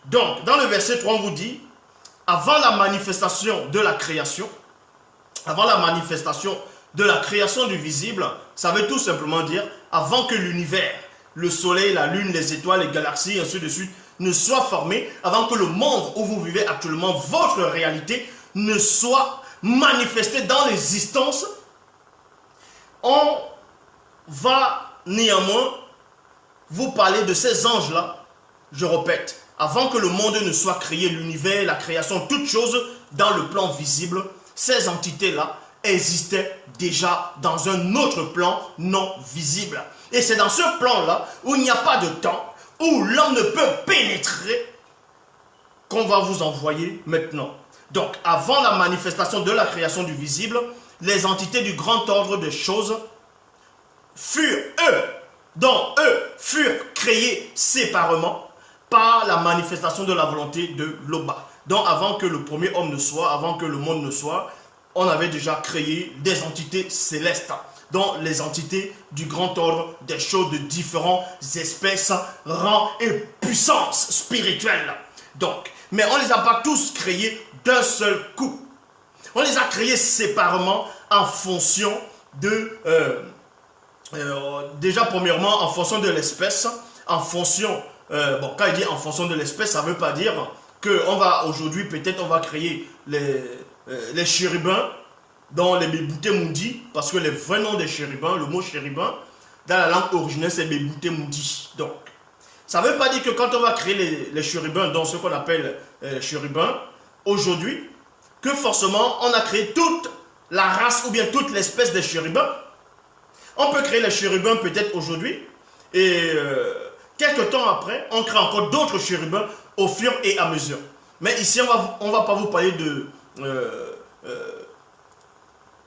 Donc, dans le verset 3, on vous dit, avant la manifestation de la création, avant la manifestation de la création du visible, ça veut tout simplement dire, avant que l'univers, le soleil, la lune, les étoiles, les galaxies, ainsi de suite, ne soient formés, avant que le monde où vous vivez actuellement, votre réalité, ne soit manifestée dans l'existence, on va néanmoins vous parler de ces anges-là, je répète, avant que le monde ne soit créé, l'univers, la création, toutes choses dans le plan visible, ces entités-là existaient déjà dans un autre plan non visible. Et c'est dans ce plan-là, où il n'y a pas de temps, où l'homme ne peut pénétrer, qu'on va vous envoyer maintenant. Donc, avant la manifestation de la création du visible, les entités du grand ordre des choses furent, furent créés séparément par la manifestation de la volonté de l'Oba. Donc, avant que le premier homme ne soit, avant que le monde ne soit, on avait déjà créé des entités célestes, dont les entités du grand ordre des choses de différentes espèces, rangs et puissances spirituelles. Donc, mais on ne les a pas tous créés d'un seul coup. On les a créés séparément en fonction de... déjà, premièrement, en fonction de l'espèce, en fonction... bon, quand il dit en fonction de l'espèce, ça ne veut pas dire qu'on va aujourd'hui, peut-être, on va créer les chérubins dans les Bébouté Mundi, parce que les vrais noms des chérubins, le mot chérubin, dans la langue originelle, c'est Bébouté Mundi. Donc, ça ne veut pas dire que quand on va créer les chérubins, dans ce qu'on appelle les chérubins, aujourd'hui, que forcément, on a créé toute la race ou bien toute l'espèce des chérubins. On peut créer les chérubins peut-être aujourd'hui, et quelques temps après, on crée encore d'autres chérubins au fur et à mesure. Mais ici, on va pas vous parler de...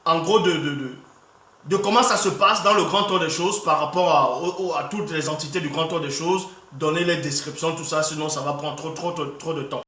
en gros, de comment ça se passe dans le grand ordre des choses par rapport à toutes les entités du grand ordre des choses, donner les descriptions, tout ça, sinon ça va prendre trop de temps.